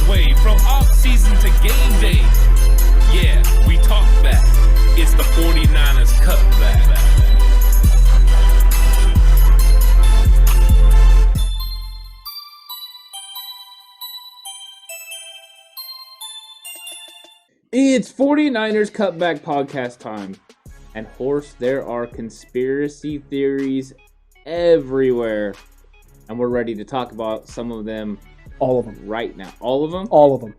way from off-season to game day. Yeah, we talk back. It's the 49ers Cutback. It's 49ers Cutback Podcast time. And Horse, there are conspiracy theories everywhere. And we're ready to talk about some of them. All of them. Right now. All of them? All of them.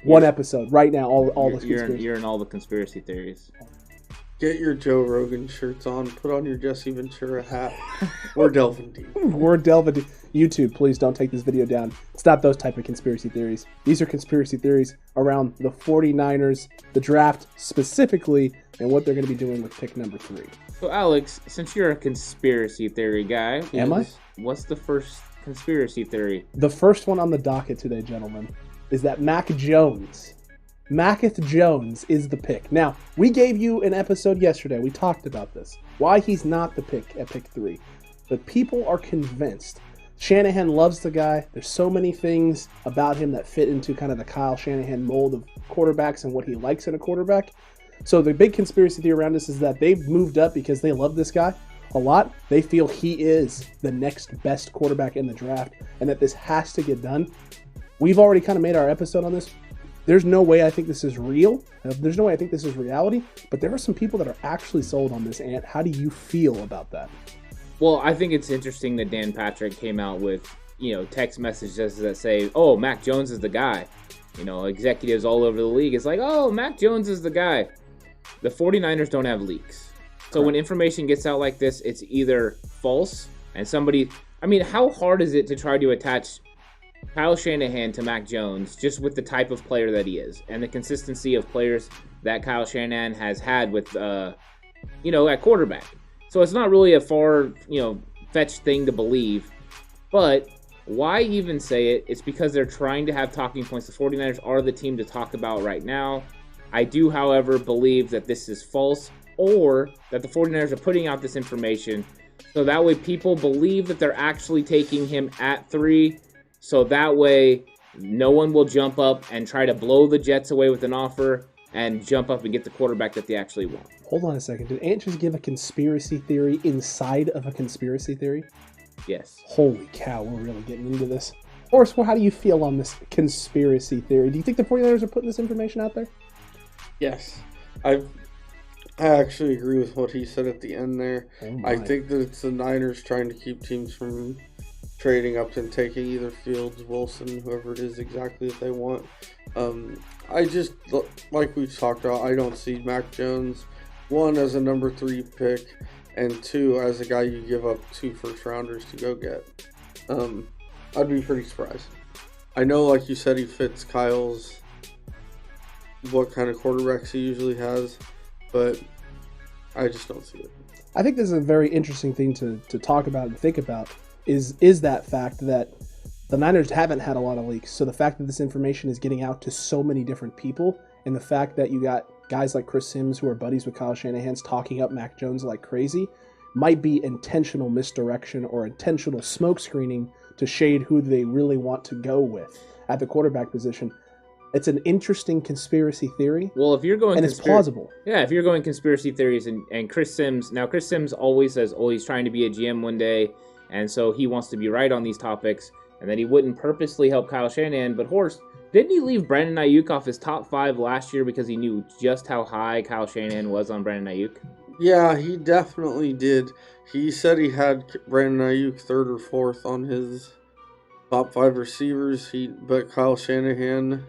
One episode. Right now, all the conspiracies. You're in all the conspiracy theories. Get your Joe Rogan shirts on. Put on your Jesse Ventura hat. We're delving deep. We're delving deep. YouTube, please don't take this video down. It's not those type of conspiracy theories. These are conspiracy theories around the 49ers, the draft specifically, and what they're going to be doing with pick number 3. So, Alex, since you're a conspiracy theory guy, Am I? What's the first conspiracy theory? The first one on the docket today, gentlemen, is that Mac Jones is the pick. Now, we gave you an episode yesterday. We talked about this. Why he's not the pick at pick 3. But people are convinced. Shanahan loves the guy. There's so many things about him that fit into kind of the Kyle Shanahan mold of quarterbacks and what he likes in a quarterback. So the big conspiracy theory around this is that they've moved up because they love this guy a lot. They feel he is the next best quarterback in the draft and that this has to get done. We've already kind of made our episode on this. There's no way I think this is real. There's no way I think this is reality. But there are some people that are actually sold on this, Ant. How do you feel about that? Well, I think it's interesting that Dan Patrick came out with, text messages that say, oh, Mac Jones is the guy. Executives all over the league. It's like, oh, Mac Jones is the guy. The 49ers don't have leaks. So when information gets out like this, it's either false and how hard is it to try to attach Kyle Shanahan to Mac Jones just with the type of player that he is and the consistency of players that Kyle Shanahan has had with, at quarterback. So it's not really a far-fetched thing to believe. But why even say it? It's because they're trying to have talking points. The 49ers are the team to talk about right now. I do, however, believe that this is false or that the 49ers are putting out this information so that way people believe that they're actually taking him at 3. So that way no one will jump up and try to blow the Jets away with an offer and jump up and get the quarterback that they actually want. Hold on a second. Did Ant just give a conspiracy theory inside of a conspiracy theory? Yes. Holy cow, we're really getting into this. Horace, how do you feel on this conspiracy theory? Do you think the 49ers are putting this information out there? Yes. I actually agree with what he said at the end there. Oh I think that it's the Niners trying to keep teams from trading up and taking either Fields, Wilson, whoever it is exactly that they want. I just, like we've talked about, I don't see Mac Jones, 1, as a number 3 pick, and 2, as a guy you give up 2 first-rounders to go get. I'd be pretty surprised. I know, like you said, he fits Kyle's, what kind of quarterbacks he usually has, but I just don't see it. I think this is a very interesting thing to talk about and think about, is that fact that the Niners haven't had a lot of leaks. So the fact that this information is getting out to so many different people, and the fact that you got guys like Chris Sims who are buddies with Kyle Shanahan's talking up Mac Jones like crazy, might be intentional misdirection or intentional smoke screening to shade who they really want to go with at the quarterback position. It's an interesting conspiracy theory. Well, if you're going and it's plausible. Yeah, if you're going conspiracy theories and Chris Sims always says, oh, he's trying to be a GM one day, and so he wants to be right on these topics, and that he wouldn't purposely help Kyle Shanahan. But Horst, didn't he leave Brandon Ayuk off his top 5 last year because he knew just how high Kyle Shanahan was on Brandon Ayuk? Yeah, he definitely did. He said he had Brandon Ayuk 3rd or 4th on his top 5 receivers. But Kyle Shanahan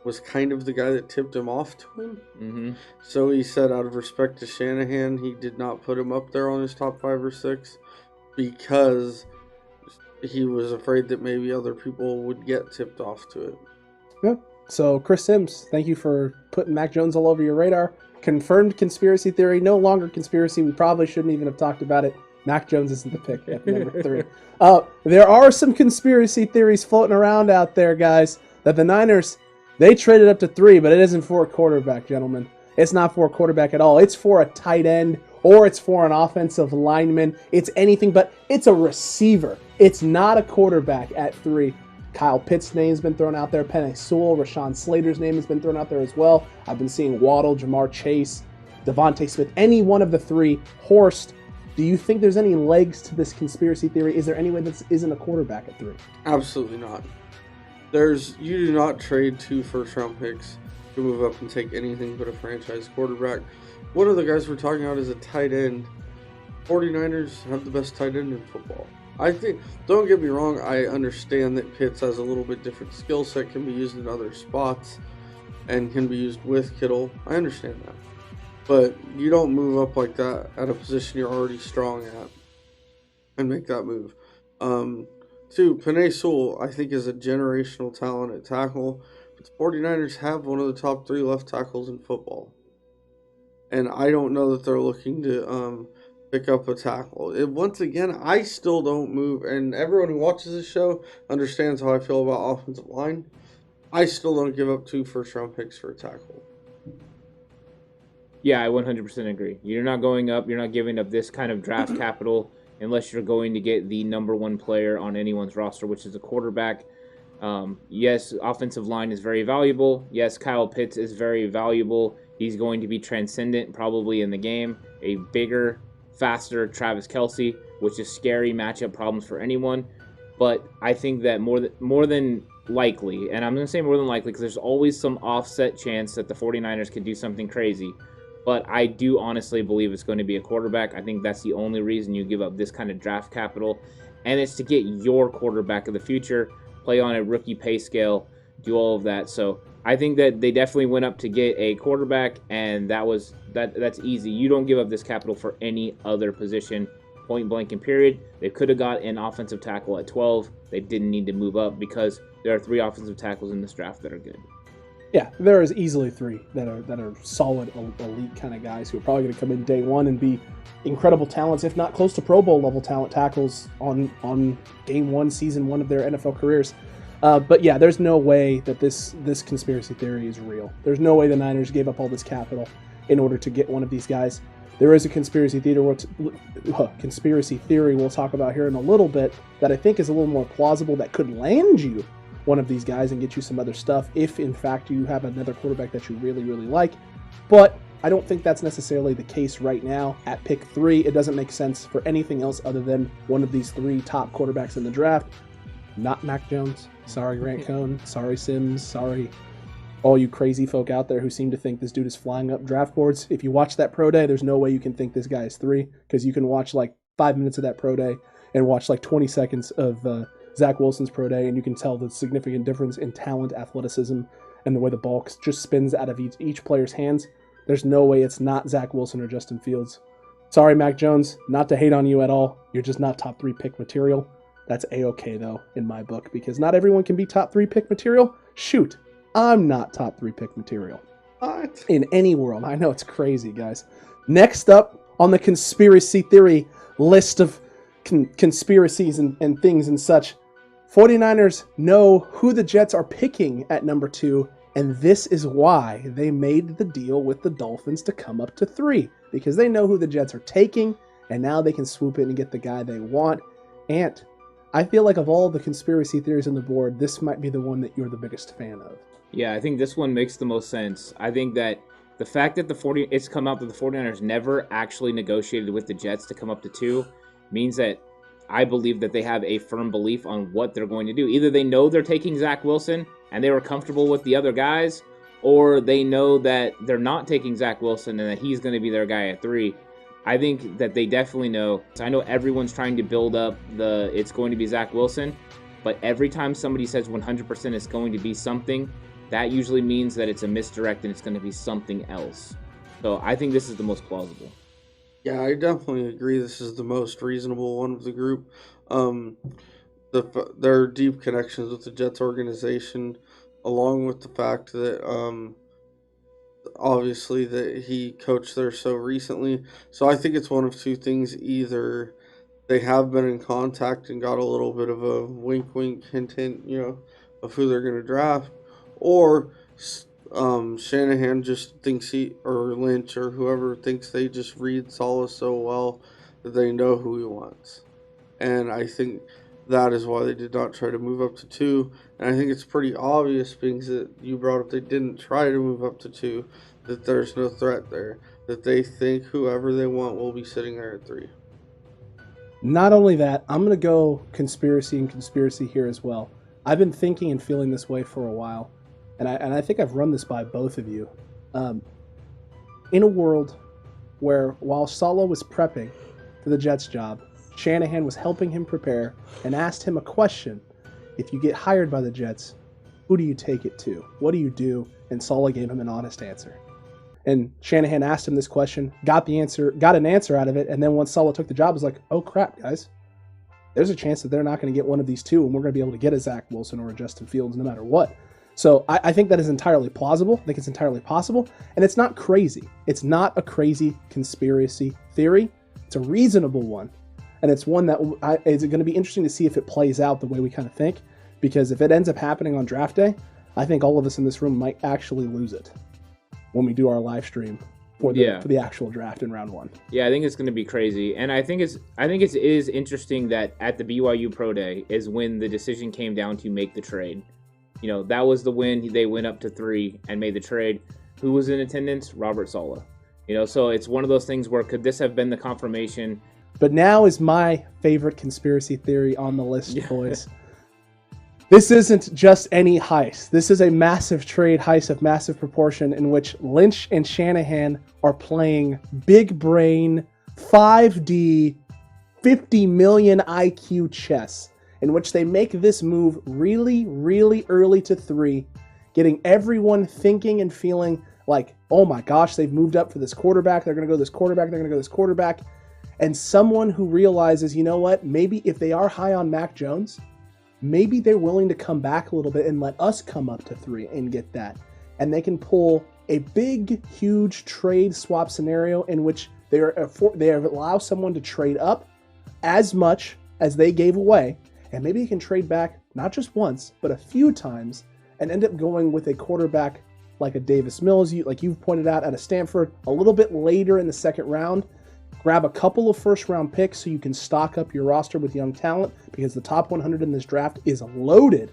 was kind of the guy that tipped him off to him. Mm-hmm. So he said out of respect to Shanahan, he did not put him up there on his top 5 or 6 because he was afraid that maybe other people would get tipped off to it. Yeah. So Chris Sims, thank you for putting Mac Jones all over your radar. Confirmed conspiracy theory, no longer conspiracy. We probably shouldn't even have talked about it. Mac Jones isn't the pick at number 3. There are some conspiracy theories floating around out there, guys, that the Niners, they traded up to 3, but it isn't for a quarterback, gentlemen. It's not for a quarterback at all. It's for a tight end, or it's for an offensive lineman. It's anything, but it's a receiver. It's not a quarterback at 3. Kyle Pitt's name's been thrown out there. Penei Sewell, Rashawn Slater's name has been thrown out there as well. I've been seeing Waddle, Jamar Chase, Devontae Smith, any one of the three. Horst, do you think there's any legs to this conspiracy theory? Is there any way this isn't a quarterback at 3? Absolutely not. You do not trade 2 first-round picks to move up and take anything but a franchise quarterback. One of the guys we're talking about is a tight end. 49ers have the best tight end in football. I think, don't get me wrong, I understand that Pitts has a little bit different skill set, can be used in other spots, and can be used with Kittle. I understand that. But you don't move up like that at a position you're already strong at and make that move. 2, Penei Sewell, I think, is a generational talent at tackle. But the 49ers have one of the top 3 left tackles in football. And I don't know that they're looking to pick up a tackle. Once again, I still don't move, and everyone who watches this show understands how I feel about offensive line. I still don't give up 2 first-round picks for a tackle. Yeah, I 100% agree. You're not going up. You're not giving up this kind of draft capital unless you're going to get the number 1 player on anyone's roster, which is a quarterback. Yes, offensive line is very valuable. Yes, Kyle Pitts is very valuable. He's going to be transcendent probably in the game. A bigger, faster Travis Kelce, which is scary matchup problems for anyone. But I think that more than likely, and I'm going to say more than likely because there's always some offset chance that the 49ers could do something crazy. But I do honestly believe it's going to be a quarterback. I think that's the only reason you give up this kind of draft capital. And it's to get your quarterback of the future, play on a rookie pay scale, do all of that. So I think that they definitely went up to get a quarterback, and that's easy. You don't give up this capital for any other position, point blank and period. They could have got an offensive tackle at 12. They didn't need to move up because there are 3 offensive tackles in this draft that are good. Yeah, there is easily 3 that are solid, elite kind of guys who are probably going to come in day 1 and be incredible talents, if not close to Pro Bowl level talent tackles on game 1, season 1 of their NFL careers. But yeah, there's no way that this conspiracy theory is real. There's no way the Niners gave up all this capital in order to get one of these guys. There is a conspiracy theory we'll talk about here in a little bit that I think is a little more plausible that could land you one of these guys and get you some other stuff if, in fact, you have another quarterback that you really, really like. But I don't think that's necessarily the case right now. At pick 3, it doesn't make sense for anything else other than one of these 3 top quarterbacks in the draft. Not Mac Jones. Sorry, Grant Cohn. Sorry, Sims. Sorry, all you crazy folk out there who seem to think this dude is flying up draft boards. If you watch that pro day, there's no way you can think this guy is 3, because you can watch like 5 minutes of that pro day and watch like 20 seconds of Zach Wilson's pro day, and you can tell the significant difference in talent, athleticism, and the way the ball just spins out of each player's hands. There's no way it's not Zach Wilson or Justin Fields. Sorry, Mac Jones, not to hate on you at all. You're just not top 3 pick material. That's A-okay, though, in my book, because not everyone can be top 3 pick material. Shoot, I'm not top 3 pick material. What? In any world. I know, it's crazy, guys. Next up on the conspiracy theory list of conspiracies and things and such, 49ers know who the Jets are picking at number 2, and this is why they made the deal with the Dolphins to come up to 3, because they know who the Jets are taking, and now they can swoop in and get the guy they want. And I feel like of all the conspiracy theories on the board, this might be the one that you're the biggest fan of. Yeah, I think this one makes the most sense. I think that the fact that it's come out that the 49ers never actually negotiated with the Jets to come up to 2 means that I believe that they have a firm belief on what they're going to do. Either they know they're taking Zach Wilson and they were comfortable with the other guys, or they know that they're not taking Zach Wilson and that he's going to be their guy at 3. I think that they definitely know. So I know everyone's trying to build up it's going to be Zach Wilson, but every time somebody says 100% it's going to be something, that usually means that it's a misdirect and it's going to be something else. So I think this is the most plausible. Yeah, I definitely agree. This is the most reasonable one of the group. There are deep connections with the Jets organization, along with the fact that obviously that he coached there so recently. So I think it's one of 2 things. Either they have been in contact and got a little bit of a wink, hint, of who they're going to draft, or Shanahan just thinks or Lynch or whoever thinks they just read Saleh so well that they know who he wants. And I think that is why they did not try to move up to 2. And I think it's pretty obvious, because that you brought up they didn't try to move up to 2, that there's no threat there, that they think whoever they want will be sitting there at 3. Not only that, I'm going to go conspiracy here as well. I've been thinking and feeling this way for a while, and I think I've run this by both of you. In a world where while Saleh was prepping for the Jets job, Shanahan was helping him prepare and asked him a question. If you get hired by the Jets, who do you take it to? What do you do? And Saleh gave him an honest answer. And Shanahan asked him this question, got an answer out of it, and then once Saleh took the job, was like, oh crap, guys. There's a chance that they're not going to get one of these two, and we're going to be able to get a Zach Wilson or a Justin Fields no matter what. So I think that is entirely plausible. I think it's entirely possible, and it's not crazy. It's not a crazy conspiracy theory. It's a reasonable one, and it's one that is going to be interesting to see if it plays out the way we kind of think, because if it ends up happening on draft day, I think all of us in this room might actually lose it when we do our live stream for the actual draft in round 1. Yeah, I think it's going to be crazy, and I think it is interesting that at the BYU Pro Day is when the decision came down to make the trade. You know, that was the when they went up to 3 and made the trade. Who was in attendance? Robert Saleh. You know, so it's one of those things where could this have been the confirmation? But now is my favorite conspiracy theory on the list, boys. This isn't just any heist. This is a massive trade heist of massive proportion in which Lynch and Shanahan are playing big brain, 5D, 50 million IQ chess, in which they make this move really, really early to 3, getting everyone thinking and feeling like, oh my gosh, they've moved up for this quarterback. They're going to go this quarterback. They're going to go this quarterback. And someone who realizes, you know what, maybe if they are high on Mac Jones, maybe they're willing to come back a little bit and let us come up to 3 and get that. And they can pull a big, huge trade swap scenario in which they allow someone to trade up as much as they gave away. And maybe they can trade back not just once, but a few times and end up going with a quarterback like a Davis Mills, like you've pointed out, out of Stanford, a little bit later in the second round. Grab a couple of first-round picks so you can stock up your roster with young talent, because the top 100 in this draft is loaded,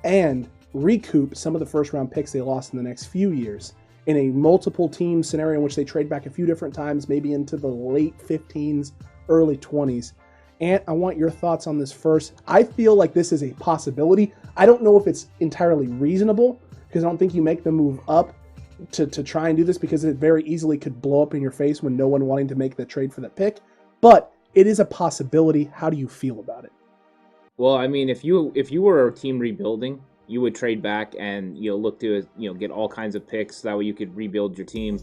and recoup some of the first-round picks they lost in the next few years in a multiple-team scenario in which they trade back a few different times, maybe into the late 15s, early 20s. Ant, I want your thoughts on this first. I feel like this is a possibility. I don't know if it's entirely reasonable, because I don't think you make the move up to try and do this, because it very easily could blow up in your face when no one wanting to make the trade for that pick. But it is a possibility. How do you feel about it? Well, I mean, if you were a team rebuilding, you would trade back and look to get all kinds of picks. So that way you could rebuild your team.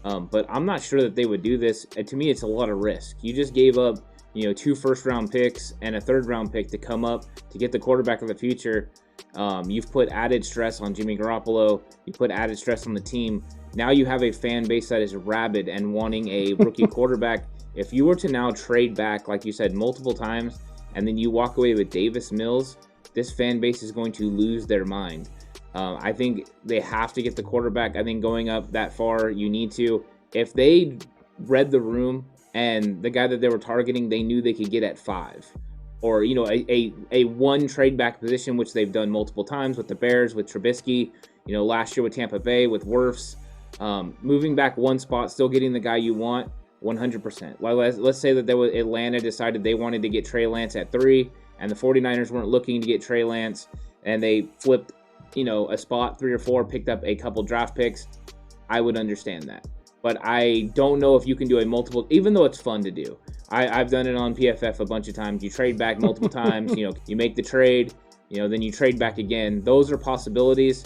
But I'm not sure that they would do this. To me, it's a lot of risk. You just gave up 2 first-round picks and a third-round pick to come up to get the quarterback of the future. You've put added stress on Jimmy Garoppolo. You put added stress on the team. Now you have a fan base that is rabid and wanting a rookie quarterback. If you were to now trade back, like you said, multiple times, and then you walk away with Davis Mills, this fan base is going to lose their mind. I think they have to get the quarterback. I think going up that far, you need to. If they read the room and the guy that they were targeting, they knew they could get at 5. Or, a one trade back position, which they've done multiple times with the Bears, with Trubisky, last year with Tampa Bay, with Wirfs. Moving back one spot, still getting the guy you want, 100%. Let's say that Atlanta decided they wanted to get Trey Lance at 3, and the 49ers weren't looking to get Trey Lance, and they flipped, a spot 3 or 4, picked up a couple draft picks. I would understand that. But I don't know if you can do a multiple, even though it's fun to do. I've done it on PFF a bunch of times. You trade back multiple times. You make the trade. Then you trade back again. Those are possibilities.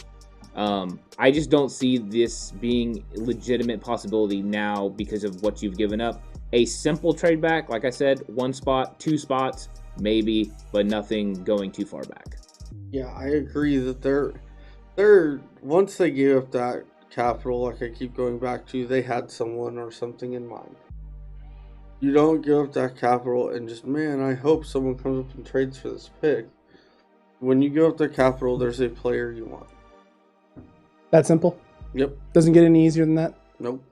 I just don't see this being a legitimate possibility now because of what you've given up. A simple trade back, like I said, 1 spot, 2 spots, maybe, but nothing going too far back. Yeah, I agree that they're once they gave up that capital, like I keep going back to, they had someone or something in mind. You don't give up that capital and just, man, I hope someone comes up and trades for this pick. When you give up the capital, there's a player you want. That simple? Yep. Doesn't get any easier than that? Nope.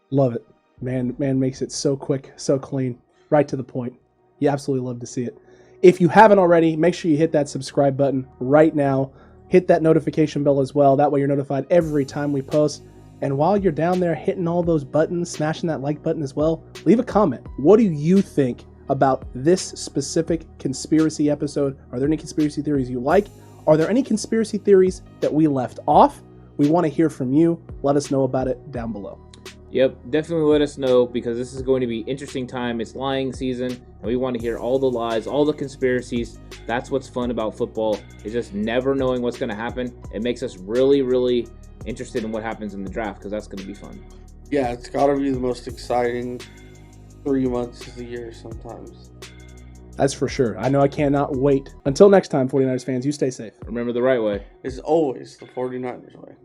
Love it. Man makes it so quick, so clean, right to the point. You absolutely love to see it. If you haven't already, make sure you hit that subscribe button right now. Hit that notification bell as well. That way you're notified every time we post. And while you're down there hitting all those buttons, smashing that like button as well, leave a comment. What do you think about this specific conspiracy episode? Are there any conspiracy theories you like? Are there any conspiracy theories that we left off? We want to hear from you. Let us know about it down below. Yep, definitely let us know, because this is going to be interesting time. It's lying season, and we want to hear all the lies, all the conspiracies. That's what's fun about football, is just never knowing what's going to happen. It makes us really, really interested in what happens in the draft, because that's going to be fun. Yeah, it's got to be the most exciting 3 months of the year sometimes. That's for sure. I know I cannot wait. Until next time, 49ers fans, you stay safe. Remember the right way. It's always the 49ers way.